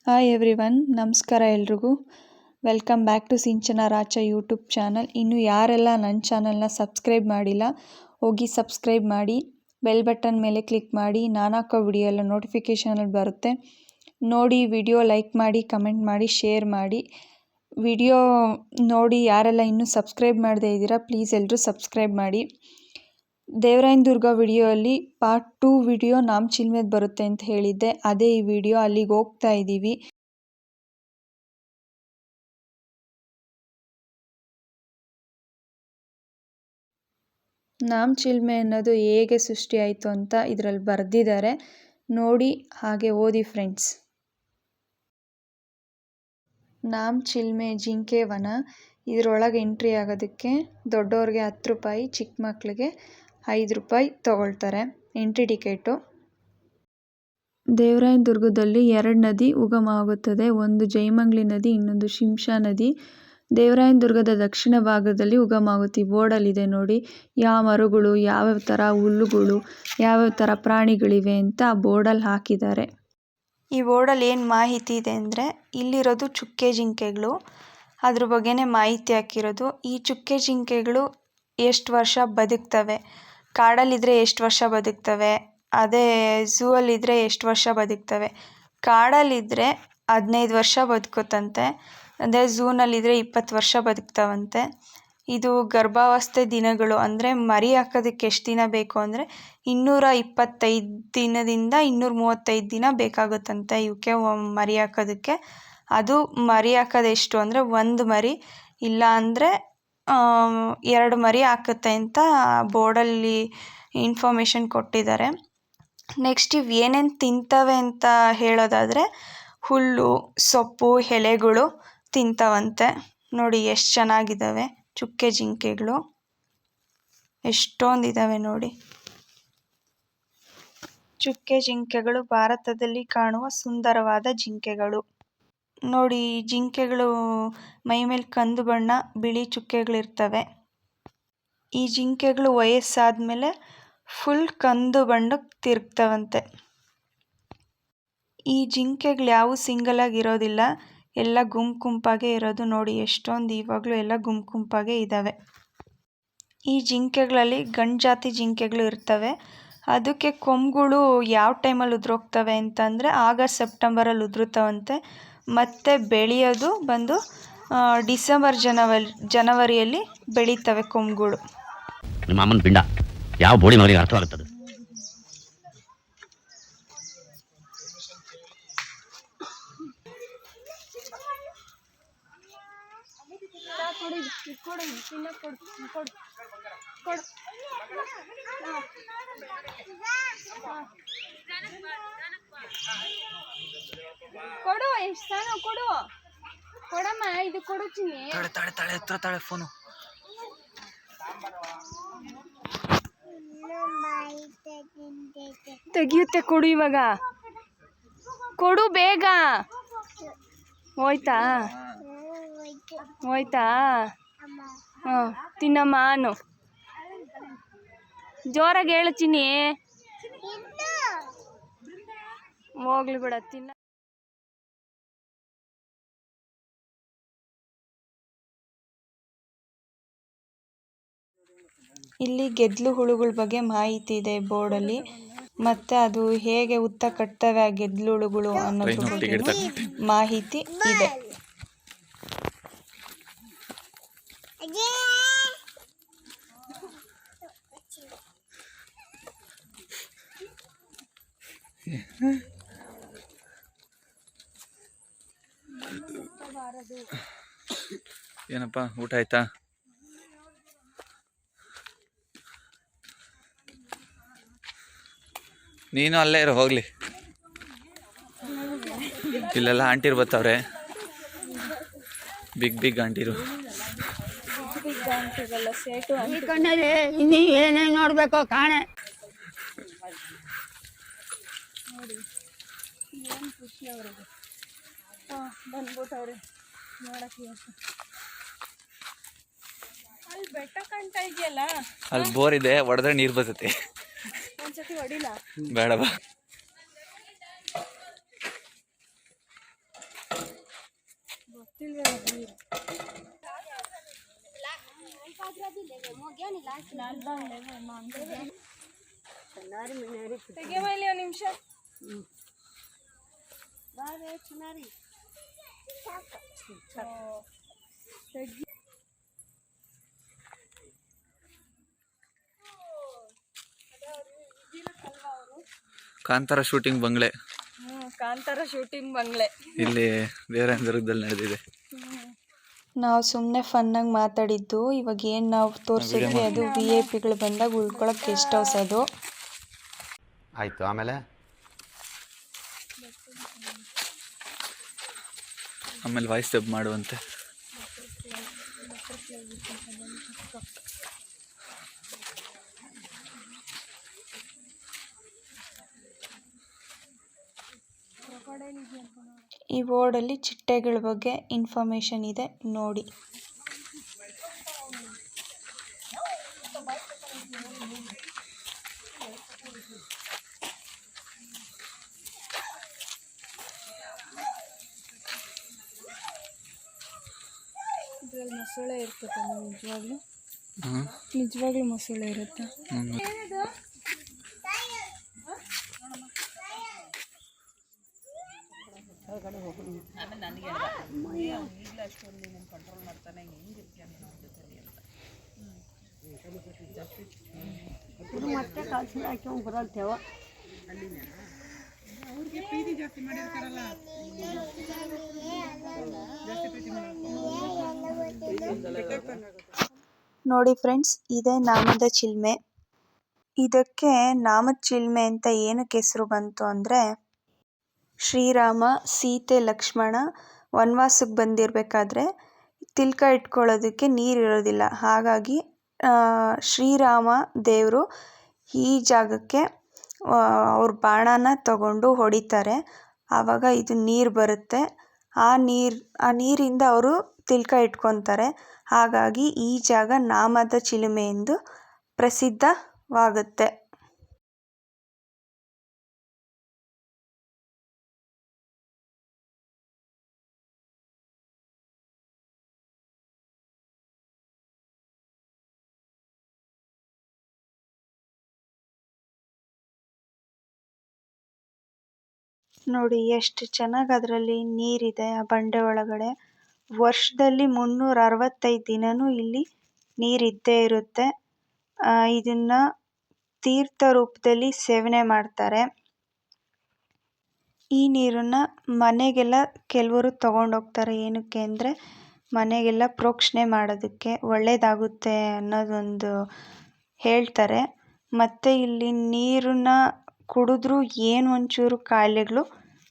Hi everyone, ನಮಸ್ಕಾರ ಎಲ್ರಿಗೂ. Welcome back to Sinchana Racha YouTube channel. ಇನ್ನು ಯಾರೆಲ್ಲ ನನ್ನ ಚಾನಲ್ನ ಸಬ್ಸ್ಕ್ರೈಬ್ ಮಾಡಿಲ್ಲ ಹೋಗಿ ಸಬ್ಸ್ಕ್ರೈಬ್ ಮಾಡಿ, ಬೆಲ್ ಬಟನ್ ಮೇಲೆ ಕ್ಲಿಕ್ ಮಾಡಿ. ನಾನಾಕೋ ವಿಡಿಯೋ ಎಲ್ಲ ನೋಟಿಫಿಕೇಷನಲ್ಲಿ ಬರುತ್ತೆ ನೋಡಿ. ವಿಡಿಯೋ ಲೈಕ್ ಮಾಡಿ, ಕಮೆಂಟ್ ಮಾಡಿ, ಶೇರ್ ಮಾಡಿ. ವಿಡಿಯೋ ನೋಡಿ ಯಾರೆಲ್ಲ ಇನ್ನೂ ಸಬ್ಸ್ಕ್ರೈಬ್ ಮಾಡದೇ ಇದ್ದೀರಾ ಪ್ಲೀಸ್ ಎಲ್ಲರೂ ಸಬ್ಸ್ಕ್ರೈಬ್ ಮಾಡಿ. ದೇವರಾಯನ ದುರ್ಗ ವಿಡಿಯೋಲ್ಲಿ ಪಾರ್ಟ್ 2 ವಿಡಿಯೋ ನಾಮಚಿಲ್ಮೆದು ಬರುತ್ತೆ ಅಂತ ಹೇಳಿದ್ದೆ, ಅದೇ ಈ ವಿಡಿಯೋ. ಅಲ್ಲಿಗೆ ಹೋಗ್ತಾ ಇದ್ದೀವಿ. ನಾಮಚಿಲ್ಮೆ ಅನ್ನೋದು ಹೇಗೆ ಸೃಷ್ಟಿಯಾಯಿತು ಅಂತ ಇದರಲ್ಲಿ ಬರೆದಿದ್ದಾರೆ ನೋಡಿ, ಹಾಗೆ ಓದಿ ಫ್ರೆಂಡ್ಸ್. ನಾಮಚಿಲ್ಮೆ ಜಿಂಕೆ ವನ. ಇದರೊಳಗೆ ಎಂಟ್ರಿ ಆಗೋದಕ್ಕೆ ದೊಡ್ಡವ್ರಿಗೆ 10 ರೂಪಾಯಿ, ಚಿಕ್ಕ ಮಕ್ಕಳಿಗೆ 5 ರೂಪಾಯಿ ತಗೊಳ್ತಾರೆ ಎಂಟ್ರಿ ಟಿಕೆಟು. ದೇವರಾಯನ ದುರ್ಗದಲ್ಲಿ 2 ನದಿ ಉಗಮ ಆಗುತ್ತದೆ. ಒಂದು ಜಯಮಂಗ್ಲಿ ನದಿ, ಇನ್ನೊಂದು ಶಿಂಷಾ ನದಿ. ದೇವರಾಯನ ದುರ್ಗದ ದಕ್ಷಿಣ ಭಾಗದಲ್ಲಿ ಉಗಮ ಆಗುತ್ತೆ. ಈ ಬೋರ್ಡಲ್ಲಿದೆ ನೋಡಿ, ಯಾವ ಮರಗಳು, ಯಾವ್ಯಾವ ಥರ ಹುಲ್ಲುಗಳು, ಯಾವ್ಯಾವ ಥರ ಪ್ರಾಣಿಗಳಿವೆ ಅಂತ ಆ ಬೋರ್ಡಲ್ಲಿ ಹಾಕಿದ್ದಾರೆ. ಈ ಬೋರ್ಡಲ್ಲಿ ಏನು ಮಾಹಿತಿ ಇದೆ ಅಂದರೆ, ಇಲ್ಲಿರೋದು ಚುಕ್ಕೆ ಜಿಂಕೆಗಳು, ಅದ್ರ ಬಗ್ಗೆನೇ ಮಾಹಿತಿ ಹಾಕಿರೋದು. ಈ ಚುಕ್ಕೆ ಜಿಂಕೆಗಳು ಎಷ್ಟು ವರ್ಷ ಬದುಕ್ತವೆ, ಕಾಡಲ್ಲಿದ್ದರೆ ಎಷ್ಟು ವರ್ಷ ಬದುಕ್ತವೆ, ಅದೇ ಝೂ ಅಲ್ಲಿದ್ದರೆ ಎಷ್ಟು ವರ್ಷ ಬದುಕ್ತವೆ. ಕಾಡಲ್ಲಿದ್ದರೆ 15 ವರ್ಷ ಬದುಕುತ್ತಂತೆ, ಅದೇ ಝೂನಲ್ಲಿದ್ದರೆ 20 ವರ್ಷ ಬದುಕ್ತಾವಂತೆ. ಇದು ಗರ್ಭಾವಸ್ಥೆ ದಿನಗಳು ಅಂದರೆ ಮರಿ ಹಾಕೋದಕ್ಕೆ ಎಷ್ಟು ದಿನ ಬೇಕು ಅಂದರೆ 225 ದಿನದಿಂದ 235 ದಿನ ಬೇಕಾಗುತ್ತಂತೆ ಇವಕ್ಕೆ ಮರಿ ಹಾಕೋದಕ್ಕೆ. ಅದು ಮರಿ ಹಾಕೋದು ಎಷ್ಟು ಅಂದರೆ 1 ಮರಿ, ಇಲ್ಲ ಅಂದರೆ 2 ಮರಿ ಹಾಕುತ್ತೆ ಅಂತ ಬೋರ್ಡಲ್ಲಿ ಇನ್ಫಾರ್ಮೇಷನ್ ಕೊಟ್ಟಿದ್ದಾರೆ. ನೆಕ್ಸ್ಟ್ ಇವು ಏನೇನು ತಿಂತವೆ ಅಂತ ಹೇಳೋದಾದರೆ, ಹುಲ್ಲು, ಸೊಪ್ಪು, ಎಲೆಗಳು ತಿಂತವಂತೆ. ನೋಡಿ ಎಷ್ಟು ಚೆನ್ನಾಗಿದ್ದಾವೆ ಚುಕ್ಕೆ ಜಿಂಕೆಗಳು, ಎಷ್ಟೊಂದಿದ್ದಾವೆ ನೋಡಿ. ಚುಕ್ಕೆ ಜಿಂಕೆಗಳು ಭಾರತದಲ್ಲಿ ಕಾಣುವ ಸುಂದರವಾದ ಜಿಂಕೆಗಳು. ನೋಡಿ, ಈ ಜಿಂಕೆಗಳು ಮೈ ಮೇಲೆ ಕಂದು ಬಣ್ಣ, ಬಿಳಿ ಚುಕ್ಕೆಗಳಿರ್ತವೆ. ಈ ಜಿಂಕೆಗಳು ವಯಸ್ಸಾದ್ಮೇಲೆ ಫುಲ್ ಕಂದು ಬಣ್ಣಕ್ಕೆ ತಿರುಗ್ತವಂತೆ. ಈ ಜಿಂಕೆಗಳು ಯಾವು ಸಿಂಗಲ್ ಆಗಿ ಇರೋದಿಲ್ಲ, ಎಲ್ಲ ಗುಂಪಾಗೇ ಇರೋದು. ನೋಡಿ ಎಷ್ಟೊಂದು ಇವಾಗಲೂ ಎಲ್ಲ ಗುಂಪಾಗೇ ಇದ್ದಾವೆ. ಈ ಜಿಂಕೆಗಳಲ್ಲಿ ಗಂಡು ಜಾತಿ ಜಿಂಕೆಗಳು ಇರ್ತವೆ. ಅದಕ್ಕೆ ಕೊಂಬುಗಳು ಯಾವ ಟೈಮಲ್ಲಿ ಉದುರೋಗ್ತವೆ ಅಂತಂದರೆ ಆಗಸ್ಟ್ ಸೆಪ್ಟೆಂಬರಲ್ಲಿ ಉದುರುತ್ತವಂತೆ. ಮತ್ತು ಬೆಳೆಯೋದು ಬಂದು ಡಿಸೆಂಬರ್ ಜನವರಿಯಲ್ಲಿ ಬೆಳೀತವೆ ಕೊಂಬುಗಳು. ನಿಮ್ಮ ಅಮ್ಮನ ಪಿಂಡ ಯಾವ ಬೋಡಿ ಮಗನಿಗೆ ಅರ್ಥವಾಗುತ್ತದೆ. ಕೊಡು, ಎಷ್ಟು ಸಣ್ಣ ಕೊಡು, ಕೊಡಮ್ಮ, ಇದು ಕೊಡು ಚಿನ್ನಿ. ತಾಳೆ ಹತ್ರ ತಾಳೆ ಫೋನು. ತೆಗಿಯುತ್ತೆ, ಕೊಡು ಇವಾಗ, ಕೊಡು ಬೇಗ. ಹೋಯ್ತಾ ಹೋಯ್ತಾ ಹಾಂ, ತಿನ್ನಮ್ಮ ಅನ್ನು. ಜೋರಾಗಿ ಹೇಳು ಚಿನ್ನಿ. ಹೋಗ್ಲಿ ಬಿಡ, ತಿನ್ನ. ಇಲ್ಲಿ ಗೆದ್ಲು ಹುಳುಗಳ ಬಗ್ಗೆ ಮಾಹಿತಿ ಇದೆ ಬೋರ್ಡಲ್ಲಿ, ಮತ್ತು ಅದು ಹೇಗೆ ಹುತ್ತ ಕಟ್ತವೆ ಆ ಗೆದ್ಲು ಹುಳುಗಳು ಅನ್ನೋದ್ರ ಬಗ್ಗೆ ಮಾಹಿತಿ ಇದೆ. ಏನಪ್ಪ ಊಟ ಆಯ್ತಾ? ನೀನು ಅಲ್ಲೇ ಇರೋ, ಹೋಗ್ಲಿ. ಇಲ್ಲೆಲ್ಲ ಆಂಟಿರು ಬರ್ತಾವ್ರೆ, ಬಿಗ್ ಆಂಟಿರು. ಇನ್ನೀ ಏನೇನು ನೋಡ್ಬೇಕು ಕಾಣೆ. ಬಂದ್ಬಿಟ್ಟವ್ರೆ ನೋಡಕ್ಕೆ. ಅಲ್ಲಿ ಬೆಟ್ಟ ಕಾಣ್ತಾ ಇದೆಯಲ್ಲ, ಅಲ್ಲಿ ಬೋರ್ ಇದೆ, ಹೊಡೆದ್ರೆ ನೀರು ಬರ್ತೈತೆ. ಒಂದ್ಸತಿ ಹೊಡಿಲ್ಲ ಬೇಡ ಬಾ. ತೆಗೆಯಮ್ಮ ಇಲ್ಲಿ ಒಂದು ನಿಮಿಷ. ಕಾಂತಾರ ಶೂಟಿಂಗ್ ಬಂಗ್ಲೆ ಕಾಂತಾರ ಶೂಟಿಂಗ್ ಬಂಗ್ಲೆ ಇಲ್ಲಿ ದೇವರಾಯನ ದುರ್ಗದಲ್ಲಿ ನಡೆದಿದೆ. ನಾವು ಸುಮ್ಮನೆ ಫನ್ನಾಗಿ ಮಾತಾಡಿದ್ದು. ಇವಾಗ ಏನು ನಾವು ತೋರಿಸಿದ್ವಿ ಅದು VIP ಬಂದಾಗ ಉಳ್ಕೊಳಕ್ಕೆ ಗೆಸ್ಟ್ ಹೌಸ್ ಅದು. ಆಯ್ತು, ಆಮೇಲೆ ಆಮೇಲೆ ವಾಯ್ಸ್ ಡಬ್ ಮಾಡುವಂತೆ. ಈ ಬೋರ್ಡಲ್ಲಿ ಚಿಟ್ಟೆಗಳ ಬಗ್ಗೆ ಇನ್ಫಾರ್ಮೇಷನ್ ಇದೆ ನೋಡಿ. ಇದ್ರಲ್ಲಿ ಮೊಸಳೆ ಇರ್ತದೆ ನಿಜವಾಗ್ಲೂ ಮೊಸಳೆ ಇರುತ್ತೆ. ಮತ್ತೆ ಕಳ್ಸಿ ಹಾಕಿ ಬರಲ್ತೇವ. ನೋಡಿ ಫ್ರೆಂಡ್ಸ್, ಇದೇ ನಾಮದ ಚಿಲ್ಮೆ. ಇದಕ್ಕೆ ನಾಮದ ಚಿಲ್ಮೆ ಅಂತ ಏನಕ್ಕೆ ಹೆಸರು ಬಂತು ಅಂದರೆ, ಶ್ರೀರಾಮ ಸೀತೆ ಲಕ್ಷ್ಮಣ ವನವಾಸಕ್ಕೆ ಬಂದಿರಬೇಕಾದ್ರೆ ತಿಲಕ ಇಟ್ಕೊಳ್ಳೋದಕ್ಕೆ ನೀರಿರೋದಿಲ್ಲ. ಹಾಗಾಗಿ ಶ್ರೀರಾಮ ದೇವರು ಈ ಜಾಗಕ್ಕೆ ಅವ್ರ ಬಾಣನ ತಗೊಂಡು ಹೊಡಿತಾರೆ. ಆವಾಗ ಇದು ನೀರು ಬರುತ್ತೆ. ಆ ನೀರಿಂದ ಅವರು ತಿಲಕ ಇಟ್ಕೊತಾರೆ. ಹಾಗಾಗಿ ಈ ಜಾಗ ನಾಮದ ಚಿಲುಮೆ ಎಂದು ಪ್ರಸಿದ್ಧವಾಗುತ್ತೆ. ನೋಡಿ ಎಷ್ಟು ಚೆನ್ನಾಗಿ ಅದರಲ್ಲಿ ನೀರಿದೆ ಆ ಬಂಡೆ ಒಳಗಡೆ. ವರ್ಷದಲ್ಲಿ 365 ದಿನನೂ ಇಲ್ಲಿ ನೀರಿದ್ದೇ ಇರುತ್ತೆ. ಇದನ್ನ ತೀರ್ಥ ರೂಪದಲ್ಲಿ ಸೇವನೆ ಮಾಡ್ತಾರೆ. ಈ ನೀರನ್ನ ಮನೆಗೆಲ್ಲ ಕೆಲವರು ತಗೊಂಡೋಗ್ತಾರೆ. ಏನಕ್ಕೆ ಅಂದರೆ ಮನೆಗೆಲ್ಲ ಪ್ರೋಕ್ಷಣೆ ಮಾಡೋದಕ್ಕೆ ಒಳ್ಳೆಯದಾಗುತ್ತೆ ಅನ್ನೋದೊಂದು ಹೇಳ್ತಾರೆ. ಮತ್ತು ಇಲ್ಲಿ ನೀರನ್ನ ಕುಡಿದ್ರೂ ಏನು ಒಂಚೂರು ಕಾಯಿಲೆಗಳು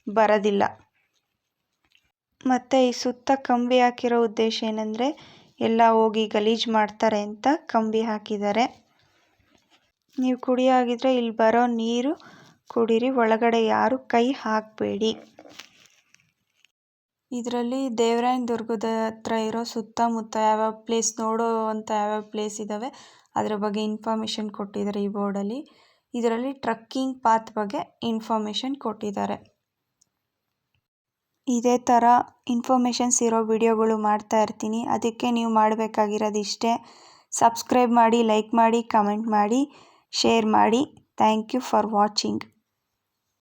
ಬರೋದಿಲ್ಲ. ಮತ್ತು ಈ ಸುತ್ತ ಕಂಬಿ ಹಾಕಿರೋ ಉದ್ದೇಶ ಏನಂದರೆ ಎಲ್ಲ ಹೋಗಿ ಗಲೀಜು ಮಾಡ್ತಾರೆ ಅಂತ ಕಂಬಿ ಹಾಕಿದ್ದಾರೆ. ನೀವು ಕುಡಿಯೋಗಿದ್ರೆ ಇಲ್ಲಿ ಬರೋ ನೀರು ಕುಡೀರಿ, ಒಳಗಡೆ ಯಾರು ಕೈ ಹಾಕಬೇಡಿ. ಇದರಲ್ಲಿ ದೇವರಾಯನ ದುರ್ಗದ ಹತ್ರ ಇರೋ ಸುತ್ತಮುತ್ತ ಯಾವ್ಯಾವ ಪ್ಲೇಸ್ ನೋಡೋವಂಥ ಯಾವ್ಯಾವ ಪ್ಲೇಸ್ ಇದ್ದಾವೆ ಅದರ ಬಗ್ಗೆ ಇನ್ಫಾರ್ಮೇಷನ್ ಕೊಟ್ಟಿದ್ದಾರೆ ಈ ಬೋರ್ಡಲ್ಲಿ. ಇದರಲ್ಲಿ ಟ್ರಕ್ಕಿಂಗ್ ಪಾತ್ ಬಗ್ಗೆ ಇನ್ಫಾರ್ಮೇಷನ್ ಕೊಟ್ಟಿದ್ದಾರೆ. ಇದೇ ಥರ ಇನ್ಫಾರ್ಮೇಷನ್ಸ್ ಇರೋ ವಿಡಿಯೋಗಳು ಮಾಡ್ತಾ ಇರ್ತೀನಿ. ಅದಕ್ಕೆ ನೀವು ಮಾಡಬೇಕಾಗಿರೋದು ಇಷ್ಟೇ: ಸಬ್ಸ್ಕ್ರೈಬ್ ಮಾಡಿ, ಲೈಕ್ ಮಾಡಿ, ಕಮೆಂಟ್ ಮಾಡಿ, ಶೇರ್ ಮಾಡಿ. Thank you for watching.